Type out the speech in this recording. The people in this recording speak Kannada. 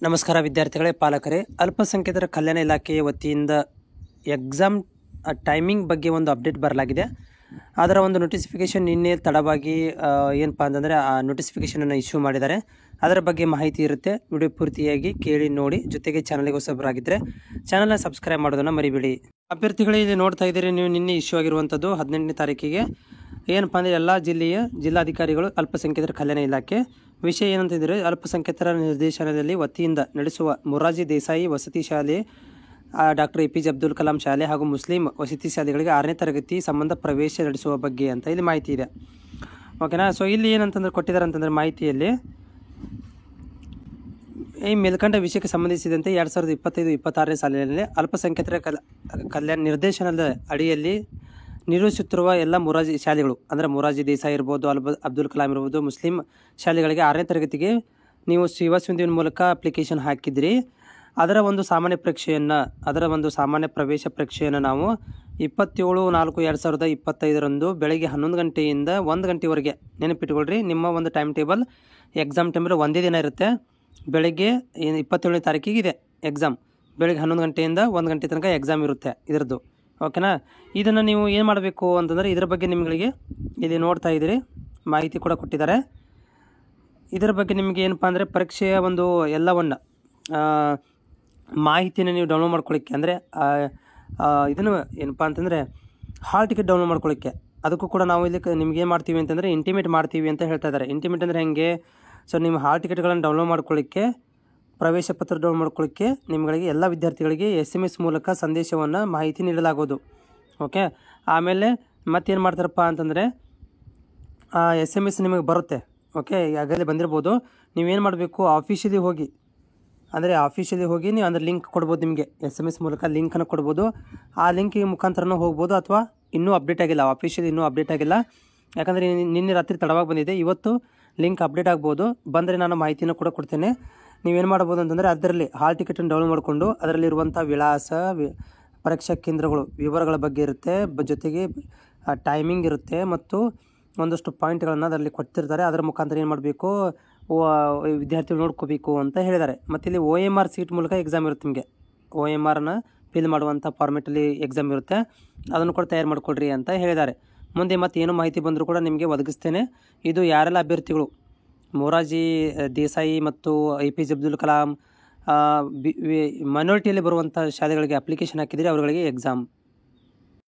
ನಮಸ್ಕಾರ ವಿದ್ಯಾರ್ಥಿಗಳೇ, ಪಾಲಕರೇ. ಅಲ್ಪಸಂಖ್ಯಾತರ ಕಲ್ಯಾಣ ಇಲಾಖೆಯ ವತಿಯಿಂದ ಎಕ್ಸಾಮ್ ಟೈಮಿಂಗ್ ಬಗ್ಗೆ ಒಂದು ಅಪ್ಡೇಟ್ ಬರಲಾಗಿದೆ. ಅದರ ಒಂದು ನೋಟಿಫಿಕೇಷನ್ ನಿನ್ನೆ ತಡವಾಗಿ ಏನಪ್ಪ ಅಂತಂದರೆ ಆ ನೋಟಿಫಿಕೇಷನನ್ನು ಇಶ್ಯೂ ಮಾಡಿದ್ದಾರೆ. ಅದರ ಬಗ್ಗೆ ಮಾಹಿತಿ ಇರುತ್ತೆ. ವಿಡಿಯೋ ಪೂರ್ತಿಯಾಗಿ ಕೇಳಿ ನೋಡಿ. ಜೊತೆಗೆ ಚಾನಲ್ಗೆ ಹೊಸಬರಾಗಿದ್ದರೆ ಚಾನಲ್ನ ಸಬ್ಸ್ಕ್ರೈಬ್ ಮಾಡೋದನ್ನು ಮರಿಬೇಡಿ. ಅಭ್ಯರ್ಥಿಗಳು ಇಲ್ಲಿ ನೋಡ್ತಾ ಇದ್ದೀರಿ ನೀವು, ನಿನ್ನೆ ಇಶ್ಯೂ ಆಗಿರುವಂಥದ್ದು 18ನೇ ತಾರೀಕಿಗೆ. ಏನಪ್ಪ ಅಂದರೆ ಎಲ್ಲ ಜಿಲ್ಲಾಧಿಕಾರಿಗಳು ಅಲ್ಪಸಂಖ್ಯಾತರ ಕಲ್ಯಾಣ ಇಲಾಖೆ ವಿಷಯ ಏನಂತಿದ್ರೆ, ಅಲ್ಪಸಂಖ್ಯಾತರ ನಿರ್ದೇಶನದಲ್ಲಿ ವತಿಯಿಂದ ನಡೆಸುವ ಮೊರಾರ್ಜಿ ದೇಸಾಯಿ ವಸತಿ ಶಾಲೆ, ಡಾಕ್ಟರ್ APJ ಅಬ್ದುಲ್ ಕಲಾಂ ಶಾಲೆ ಹಾಗೂ ಮುಸ್ಲಿಂ ವಸತಿ ಶಾಲೆಗಳಿಗೆ 6ನೇ ತರಗತಿ ಸಂಬಂಧ ಪ್ರವೇಶ ನಡೆಸುವ ಬಗ್ಗೆ ಅಂತ ಇಲ್ಲಿ ಮಾಹಿತಿ ಇದೆ. ಓಕೆನಾ. ಸೊ ಇಲ್ಲಿ ಏನಂತಂದ್ರೆ ಕೊಟ್ಟಿದ್ದಾರೆ ಅಂತಂದರೆ ಮಾಹಿತಿಯಲ್ಲಿ, ಈ ಮೇಲ್ಕಂಡ ವಿಷಯಕ್ಕೆ ಸಂಬಂಧಿಸಿದಂತೆ 2025-26ನೇ ಸಾಲಿನಲ್ಲಿ ಅಲ್ಪಸಂಖ್ಯಾತರ ಕಲ್ಯಾಣ ನಿರ್ದೇಶನದ ಅಡಿಯಲ್ಲಿ ನಿರ್ವಹಿಸುತ್ತಿರುವ ಎಲ್ಲ ಮೊರಾರ್ಜಿ ಶಾಲೆಗಳು, ಅಂದರೆ ಮೊರಾರ್ಜಿ ದೇಸಾಯಿ ಇರ್ಬೋದು, ಅಬ್ದುಲ್ ಕಲಾಂ ಇರ್ಬೋದು, ಮುಸ್ಲಿಂ ಶಾಲೆಗಳಿಗೆ 6ನೇ ತರಗತಿಗೆ ನೀವು ಸೇವಾಸಿಂಧುವಿನ ಮೂಲಕ ಅಪ್ಲಿಕೇಶನ್ ಹಾಕಿದ್ರಿ. ಅದರ ಒಂದು ಸಾಮಾನ್ಯ ಪ್ರವೇಶ ಪರೀಕ್ಷೆಯನ್ನು ನಾವು 27/4/2025 ಬೆಳಗ್ಗೆ 11 ಗಂಟೆಯಿಂದ 1 ಗಂಟೆವರೆಗೆ ನೆನಪಿಟ್ಕೊಳ್ರಿ. ನಿಮ್ಮ ಒಂದು ಟೈಮ್ ಟೇಬಲ್, ಎಕ್ಸಾಮ್ ಟೈಮಲ್ಲಿ ಒಂದೇ ದಿನ ಇರುತ್ತೆ. ಬೆಳಗ್ಗೆ 27ನೇ ತಾರೀಕಿಗೆ ಇದೆ ಎಕ್ಸಾಮ್. ಬೆಳಗ್ಗೆ 11 ಗಂಟೆಯಿಂದ 1 ಗಂಟೆ ತನಕ ಎಕ್ಸಾಮ್ ಇರುತ್ತೆ ಇದರದ್ದು. ಓಕೆನಾ. ಇದನ್ನು ನೀವು ಏನು ಮಾಡಬೇಕು ಅಂತಂದರೆ, ಇದರ ಬಗ್ಗೆ ನಿಮಗೆ ಇಲ್ಲಿ ನೋಡ್ತಾ ಇದ್ದೀರಿ ಮಾಹಿತಿ ಕೂಡ ಕೊಟ್ಟಿದ್ದಾರೆ. ಇದರ ಬಗ್ಗೆ ನಿಮಗೆ ಏನಪ್ಪ ಅಂದರೆ ಪರೀಕ್ಷೆಯ ಒಂದು ಎಲ್ಲವನ್ನು ಮಾಹಿತಿನ ನೀವು ಡೌನ್ಲೋಡ್ ಮಾಡ್ಕೊಳ್ಳಿಕ್ಕೆ, ಅಂದರೆ ಇದನ್ನು ಏನಪ್ಪ ಅಂತಂದರೆ ಹಾಲ್ ಟಿಕೆಟ್ ಡೌನ್ಲೋಡ್ ಮಾಡ್ಕೊಳ್ಳಿಕ್ಕೆ, ಅದಕ್ಕೂ ಕೂಡ ನಾವು ಇಲ್ಲಿ ನಿಮ್ಗೆ ಏನು ಮಾಡ್ತೀವಿ ಅಂತಂದರೆ ಇಂಟಿಮೇಟ್ ಮಾಡ್ತೀವಿ ಅಂತ ಹೇಳ್ತಾ ಇದ್ದಾರೆ. ಇಂಟಿಮೇಟ್ ಅಂದರೆ ಹೆಂಗೆ? ಸೊ ನಿಮ್ಮ ಹಾಲ್ ಟಿಕೆಟ್ಗಳನ್ನು ಡೌನ್ಲೋಡ್ ಮಾಡ್ಕೊಳ್ಳಿಕ್ಕೆ, ಪ್ರವೇಶ ಪತ್ರ ಡೌನ್ಲೋಡ್ ಮಾಡ್ಕೊಳ್ಳಿಕ್ಕೆ ನಿಮಗೆ ಎಲ್ಲ ವಿದ್ಯಾರ್ಥಿಗಳಿಗೆ SMS ಮೂಲಕ ಸಂದೇಶವನ್ನು ಮಾಹಿತಿ ನೀಡಲಾಗೋದು. ಓಕೆ. ಆಮೇಲೆ ಮತ್ತೇನು ಮಾಡ್ತಾರಪ್ಪ ಅಂತಂದರೆ SMS ನಿಮಗೆ ಬರುತ್ತೆ. ಓಕೆ, ಈಗಾಗಲೇ ಬಂದಿರ್ಬೋದು. ನೀವೇನು ಮಾಡಬೇಕು, ಆಫೀಷಿಯಲಿ ಹೋಗಿ ನೀವು ಅಂದರೆ ಲಿಂಕ್ ಕೊಡ್ಬೋದು. ನಿಮಗೆ SMS ಮೂಲಕ ಲಿಂಕನ್ನು ಕೊಡ್ಬೋದು. ಆ ಲಿಂಕಿಗೆ ಮುಖಾಂತರನೂ ಹೋಗ್ಬೋದು, ಅಥವಾ ಇನ್ನೂ ಅಪ್ಡೇಟ್ ಆಗಿಲ್ಲ, ಆಫೀಷಿಯಲಿ ಇನ್ನೂ ಅಪ್ಡೇಟ್ ಆಗಿಲ್ಲ. ಯಾಕಂದರೆ ನಿನ್ನೆ ರಾತ್ರಿ ತಡವಾಗಿ ಬಂದಿದೆ. ಇವತ್ತು ಲಿಂಕ್ ಅಪ್ಡೇಟ್ ಆಗ್ಬೋದು. ಬಂದರೆ ನಾನು ಮಾಹಿತಿನ ಕೂಡ ಕೊಡ್ತೇನೆ. ನೀವೇನು ಮಾಡ್ಬೋದು ಅಂತಂದರೆ, ಅದರಲ್ಲಿ ಹಾಲ್ ಟಿಕೆಟನ್ನು ಡೌನ್ಲೋಡ್ ಮಾಡಿಕೊಂಡು ಅದರಲ್ಲಿರುವಂಥ ವಿಳಾಸ, ಪರೀಕ್ಷಾ ಕೇಂದ್ರಗಳು ವಿವರಗಳ ಬಗ್ಗೆ ಇರುತ್ತೆ, ಜೊತೆಗೆ ಟೈಮಿಂಗ್ ಇರುತ್ತೆ ಮತ್ತು ಒಂದಷ್ಟು ಪಾಯಿಂಟ್ಗಳನ್ನು ಅದರಲ್ಲಿ ಕೊಡ್ತಿರ್ತಾರೆ. ಅದರ ಮುಖಾಂತರ ಏನು ಮಾಡಬೇಕು, ವಿದ್ಯಾರ್ಥಿಗಳು ನೋಡ್ಕೋಬೇಕು ಅಂತ ಹೇಳಿದ್ದಾರೆ. ಮತ್ತು ಇಲ್ಲಿ OMR ಸೀಟ್ ಮೂಲಕ ಎಕ್ಸಾಮ್ ಇರುತ್ತೆ. ನಿಮಗೆ OMRನ ಫಿಲ್ ಮಾಡುವಂಥ ಫಾರ್ಮೆಟಲ್ಲಿ ಎಕ್ಸಾಮ್ ಇರುತ್ತೆ. ಅದನ್ನು ಕೂಡ ತಯಾರು ಮಾಡಿಕೊಡ್ರಿ ಅಂತ ಹೇಳಿದ್ದಾರೆ. ಮುಂದೆ ಮತ್ತೆ ಏನೋ ಮಾಹಿತಿ ಬಂದರೂ ಕೂಡ ನಿಮಗೆ ಒದಗಿಸ್ತೇನೆ. ಇದು ಯಾರೆಲ್ಲ ಅಭ್ಯರ್ಥಿಗಳು ಮೊರಾರ್ಜಿ ದೇಸಾಯಿ ಮತ್ತು APJ ಅಬ್ದುಲ್ ಕಲಾಂ ಮೈನಾರಿಟಿಯಲ್ಲಿ ಬರುವಂಥ ಶಾಲೆಗಳಿಗೆ ಅಪ್ಲಿಕೇಶನ್ ಹಾಕಿದರೆ ಅವರುಗಳಿಗೆ ಎಕ್ಸಾಮ್